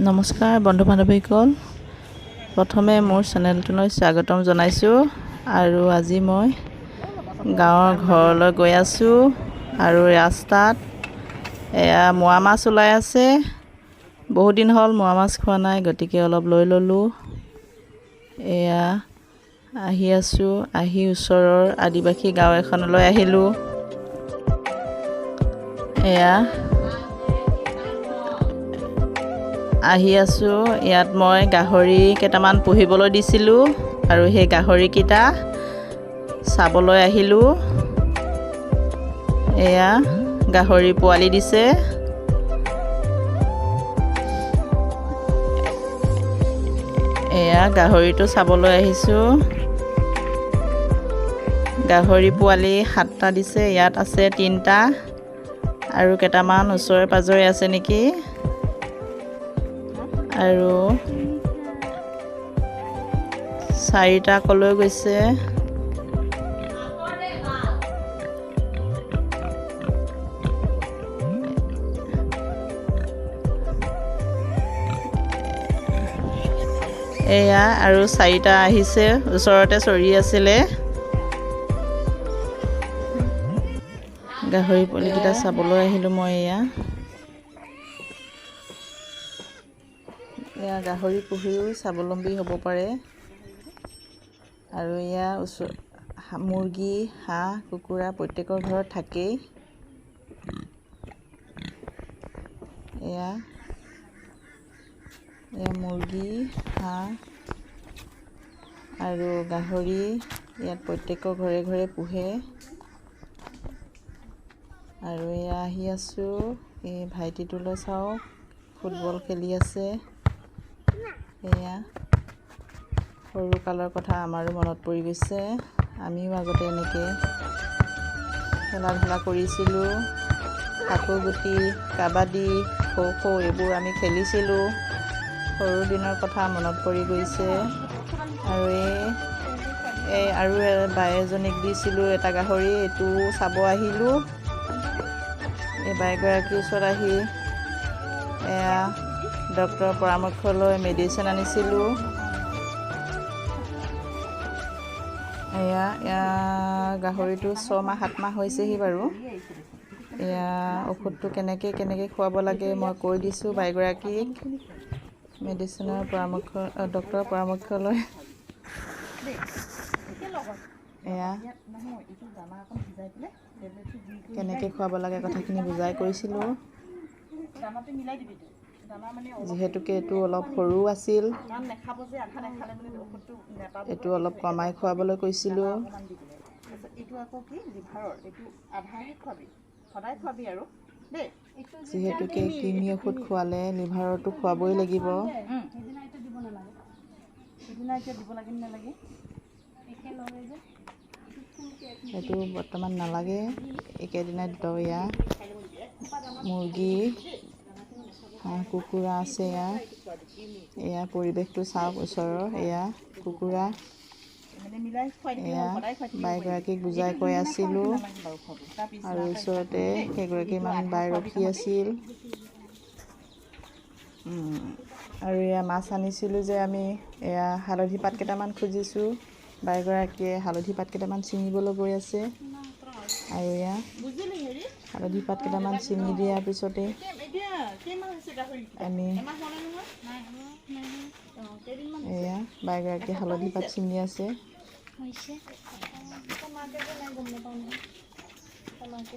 নমস্কাৰ বন্ধু বান্ধৱীসকল, প্ৰথমে মোৰ চেনেলটোলৈ স্বাগতম জনাইছোঁ। আৰু আজি মই গাঁৱৰ ঘৰলৈ গৈ আছোঁ আৰু ৰাস্তাত এয়া মোৱা মাছ ওলাই আছে। বহুত দিন হ'ল মোৱা মাছ খোৱা নাই, গতিকে অলপ লৈ ল'লোঁ। এয়া আহি আছোঁ, আহি ওচৰৰ আদিবাসী গাঁও এখনলৈ আহিলোঁ। এয়া আহি আছোঁ, ইয়াত মই গাহৰি কেইটামান পুহিবলৈ দিছিলোঁ আৰু সেই গাহৰিকেইটা চাবলৈ আহিলোঁ। এয়া গাহৰি পোৱালি দিছে। এয়া গাহৰিটো চাবলৈ আহিছোঁ। গাহৰি পোৱালি 7টা দিছে, ইয়াত আছে 3টা আৰু কেইটামান ওচৰে পাজৰে আছে নেকি। আৰু 4টা কলৈ গৈছে। এয়া আৰু 4টা আহিছে, ওচৰতে চৰি আছিলে। গাহৰি পোৱালিকেইটা চাবলৈ আহিলোঁ মই। এয়া গাহৰি পুহিও স্বাৱলম্বী হ'ব পাৰে। আৰু এয়া মুৰ্গী, হাঁহ, কুকুৰা প্ৰত্যেকৰ ঘৰত থাকেই। এয়া মুৰ্গী, হাঁহ আৰু গাহৰি ইয়াত প্ৰত্যেকৰ ঘৰে ঘৰে পোহে। আৰু এয়া আহি আছোঁ, এই ভাইটিটোলৈ চাওক, ফুটবল খেলি আছে। এয়া সৰু কালৰ কথা আমাৰো মনত পৰি গৈছে। আমিও আগতে এনেকৈ খেলা ধূলা কৰিছিলোঁ। সাঁতোৰ গুটি, কাবাডী, খো এইবোৰ আমি খেলিছিলোঁ। সৰু দিনৰ কথা মনত পৰি গৈছে। আৰু আৰু বাই এজনীক দিছিলোঁ এটা গাহৰি, এইটো চাব আহিলোঁ। এই বাইগৰাকীৰ ওচৰত আহি এয়া ডক্তৰৰ পৰামৰ্শ লৈ মেডিচিন আনিছিলোঁ। এয়া গাহৰিটো 6 মাহ 7 মাহ হৈছেহি বাৰু। এয়া ঔষধটো কেনেকৈ খুৱাব লাগে মই কৈ দিছোঁ বাইগৰাকীক। মেডিচিনৰ ডক্তৰৰ পৰামৰ্শ লৈ এয়া কেনেকৈ খুৱাব লাগে কথাখিনি বুজাই কৈছিলোঁ। যিহেতুকে এইটো অলপ সৰু আছিল, এইটো অলপ কমাই খুৱাবলৈ কৈছিলোঁ। যিহেতুকে কৃমি ঔষধ খোৱালে লিভাৰতো খুৱাবই লাগিব। এইটো বৰ্তমান নালাগে, একেদিনাই এয়া মুৰ্গী, হাঁহ কুকুৰা আছে ইয়াত। এয়া পৰিৱেশটো চাওক ওচৰৰ। এয়া কুকুৰা। এয়া বাইগৰাকীক বুজাই কৈ আছিলোঁ আৰু ওচৰতে কেইগৰাকীমান বাই ৰখি আছিল। আৰু এয়া মাছ আনিছিলোঁ যে আমি, এয়া হালধি পাত কেইটামান খুজিছোঁ। বাইগৰাকীয়ে হালধি পাত কেইটামান ছিঙিবলৈ গৈ আছে। আৰু এয়া হালধি পাত কেইটামান ছিঙি দিয়াৰ পিছতে আমি এয়া বাইগৰাকীয়ে হালধি পাত ছিঙি আছে।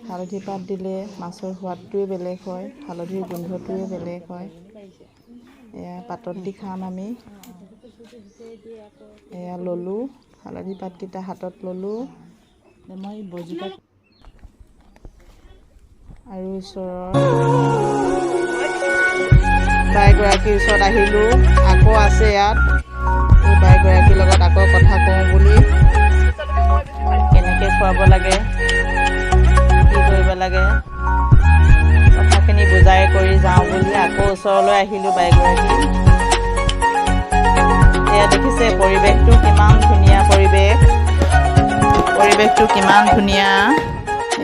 হালধি পাত দিলে মাছৰ সোৱাদটোৱে বেলেগ হয়, হালধিৰ গোন্ধটোৱে বেলেগ হয়। এয়া পাতত দি খাম আমি। এয়া ল'লোঁ, হালধি পাতকেইটা হাতত ল'লোঁ। মই বজিকাত আৰু ওচৰৰ বাইগৰাকীৰ ওচৰত আহিলোঁ। আকৌ আছে ইয়াত। এই বাইগৰাকীৰ লগত আকৌ কথা কওঁ বুলি, কেনেকৈ খুৱাব লাগে, কি কৰিব লাগে, কথাখিনি বুজাই কৰি যাওঁ বুলি আকৌ ওচৰলৈ আহিলোঁ বাইগৰাকী। এয়া দেখিছে পৰিৱেশটো কিমান ধুনীয়া পৰিৱেশটো কিমান ধুনীয়া।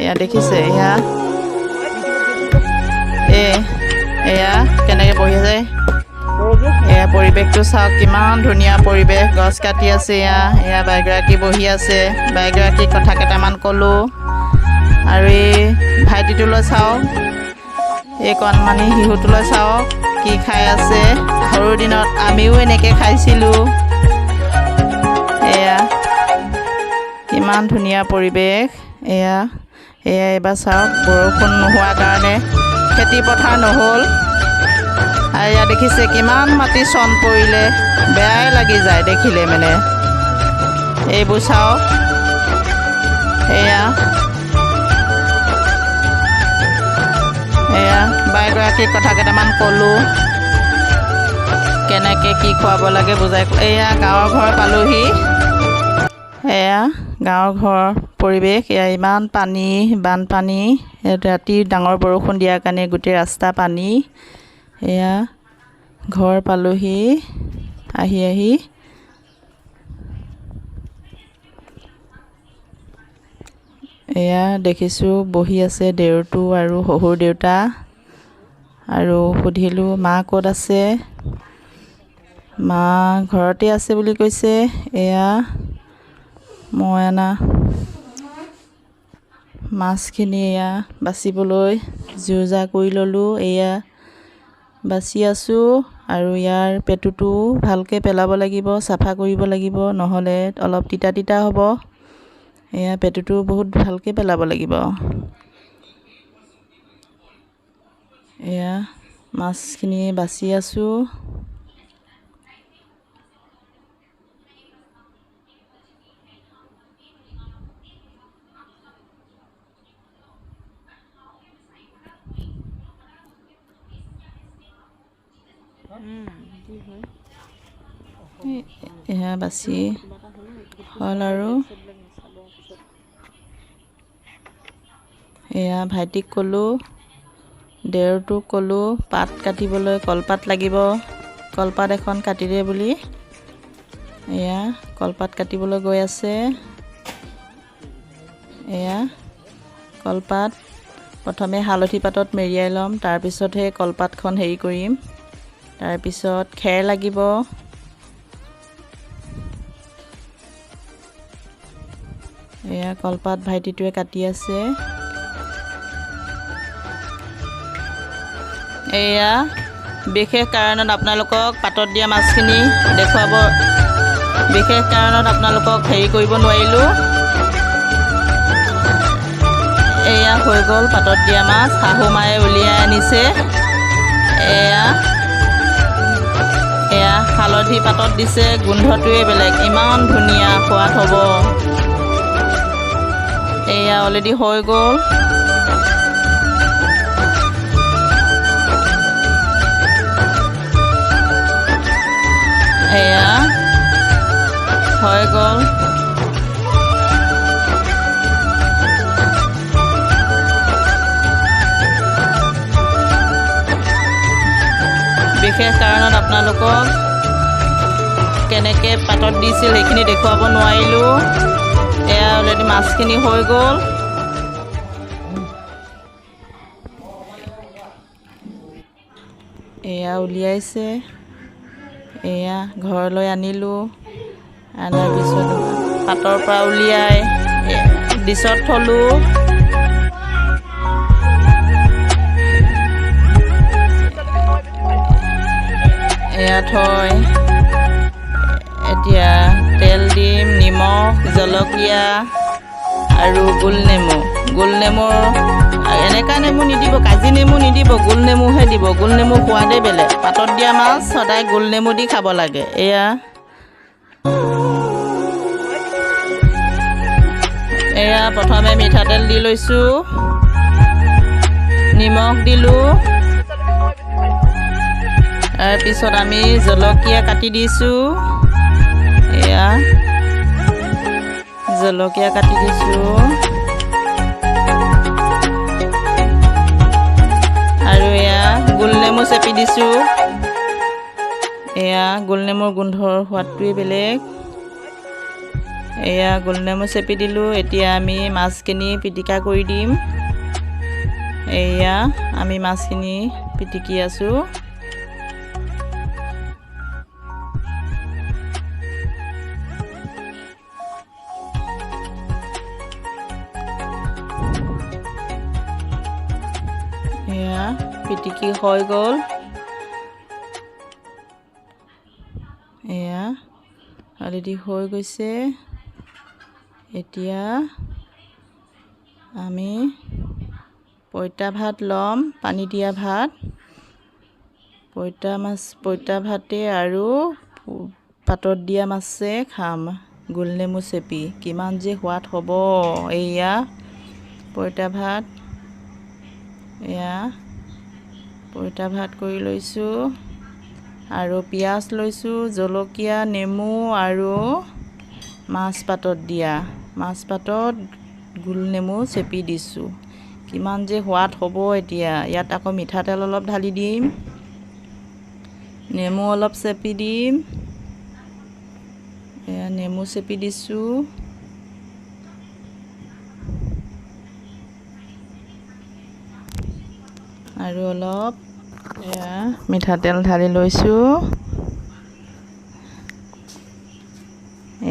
এয়া দেখিছে, এয়া কেনেকৈ বহি আছে। এয়া পৰিৱেশটো চাওক কিমান ধুনীয়া পৰিৱেশ গছ কাটি আছে এয়া বাইগৰাকী বহি আছে বাইগৰাকী কথা কেইটামান ক'লোঁ আৰু এই ভাইটিটোলৈ চাওক এই কণমানি শিশুটোলৈ চাওক কি খাই আছে সৰু দিনত আমিও এনেকৈ খাইছিলোঁ এয়া কিমান ধুনীয়া পৰিৱেশ এয়া এইবাৰ চাওক বৰষুণ নোহোৱাৰ কাৰণে খেতি পথাৰ নহ'ল আৰু এয়া দেখিছে কিমান মাটি চন পৰিলে বেয়াই লাগি যায় দেখিলে মানে এইবোৰ চাওক এয়া বাইগৰাকীক কথা কেইটামান ক'লোঁ কেনেকৈ কি খুৱাব লাগে বুজাই এয়া গাঁৱৰ ঘৰ পালোহি এয়া গাঁৱৰ ঘৰৰ পৰিৱেশ এয়া ইমান পানী বানপানী ৰাতি ডাঙৰ বৰষুণ দিয়াৰ কাৰণে গোটেই ৰাস্তা পানী এয়া ঘৰ পালোহি আহি এয়া দেখিছোঁ বহি আছে দেউৰটো আৰু শহুৰ দেউতা আৰু সুধিলোঁ মা ক'ত আছে মা ঘৰতে আছে বুলি কৈছে এয়া মই অনা মাছখিনি এয়া বাচিবলৈ জোৰ কৰি ল'লোঁ এয়া বাচি আছোঁ আৰু ইয়াৰ পেটুটো ভালকৈ পেলাব লাগিব চাফা কৰিব লাগিব নহ'লে অলপ তিতা হ'ব এয়া পেটুটো বহুত ভালকৈ পেলাব লাগিব এয়া মাছখিনি বাচি আছোঁ এয়া বাচি হ'ল আৰু এয়া ভাইটিক ক'লোঁ দেউৰটোক ক'লোঁ পাত কাটিবলৈ কলপাত লাগিব কলপাত এখন কাটি দে বুলি এয়া কলপাত কাটিবলৈ গৈ আছে এয়া কলপাত প্ৰথমে হালধি পাতত মেৰিয়াই ল'ম তাৰপিছতহে কলপাতখন হেৰি কৰিম তাৰপিছত খেৰ লাগিব এয়া কলপাত ভাইটিটোৱে কাটি আছে এয়া বিশেষ কাৰণত আপোনালোকক পাতত দিয়া মাছখিনি দেখুৱাব বিশেষ কাৰণত আপোনালোকক হেৰি কৰিব নোৱাৰিলোঁ এয়া হৈ গ'ল পাতত দিয়া মাছ শাহু মায়ে উলিয়াই আনিছে এয়া হালধি পাতত দিছে গোন্ধটোৱে বেলেগ ইমান ধুনীয়া সোৱাদ হ'ব এয়া অলৰেডি হৈ গ'ল এয়া হৈ গ'ল বিশেষ কাৰণত আপোনালোকক কেনেকৈ পাতত দিছিল সেইখিনি দেখুৱাব নোৱাৰিলোঁ এয়া অলৰেডি মাছখিনি হৈ গ'ল এয়া উলিয়াইছে এয়া ঘৰলৈ আনিলোঁ আনাৰ পিছত পাতৰ পৰা উলিয়াই ডিছত থলোঁ এয়া থৈ এতিয়া তেল দিম নিমখ জলকীয়া আৰু গোল নেমুৰ এনেকুৱা নেমু নিদিব কাজি নেমু নিদিব গোল নেমুহে দিব গোল নেমু সোৱাদেই বেলেগ পাতত দিয়া মাছ সদায় গোল নেমু দি খাব লাগে এয়া প্ৰথমে মিঠাতেল দি লৈছোঁ নিমখ দিলোঁ তাৰপিছত আমি জলকীয়া কাটি দিছোঁ এয়া জলকীয়া কাটি দিছোঁ আৰু এয়া গোল নেমু চেপি দিছোঁ এয়া গোল নেমুৰ গোন্ধৰ সোৱাদটোৱে বেলেগ এয়া গোল নেমু চেপি দিলোঁ এতিয়া আমি মাছখিনি পিটিকা কৰি দিম এয়া আমি মাছখিনি পিটিকি আছোঁ পিটিকি হৈ গ'ল। এয়া অলৰেডি হৈ গৈছে। এতিয়া আমি পঁইতা ভাত ল'ম, পানী দিয়া ভাত। পঁইতা ভাতে আৰু পাতত দিয়া মাছে খাম, গোলনেমু চেপি। কিমান যে সোৱাদ হ'ব। এয়া পঁইতা ভাত, এয়া পঁইতা ভাত কৰি লৈছোঁ আৰু পিঁয়াজ লৈছোঁ, জলকীয়া, নেমু আৰু মাছ পাতত দিয়া। মাছ পাতত গোলনেমু চেপি দিছোঁ। কিমান যে সোৱাদ হ'ব। এতিয়া ইয়াত আকৌ মিঠাতেল অলপ ঢালি দিম, নেমু অলপ চেপি দিম। এয়া নেমু চেপি দিছোঁ। আৰু অলপ এয়া মিঠাতেল ঢালি লৈছোঁ।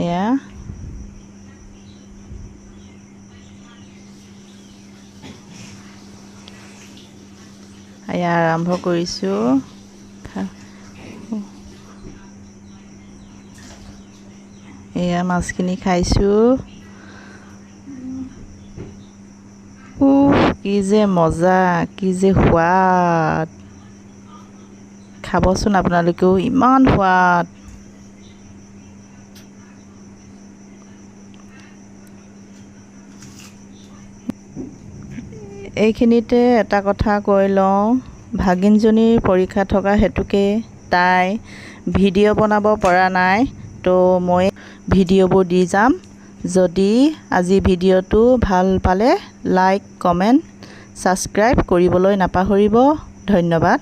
এয়া আৰম্ভ কৰিছোঁ। এয়া মাছখিনি খাইছোঁ। কি যে মজা, কি যে সোৱাদ। খাবচোন আপোনালোকেও, ইমান সোৱাদ। এইখিনিতে এটা কথা কৈ লওঁ, ভাগিনজনীৰ পৰীক্ষা থকা হেতুকে তাই ভিডিঅ' বনাব পৰা নাই, তো মই ভিডিঅ'বোৰ দি যাম। যদি আজি ভিডিঅ'টো ভাল পালে লাইক, কমেণ্ট, ছাবস্ক্ৰাইব কৰিবলৈ নাপাহৰিব। ধন্যবাদ।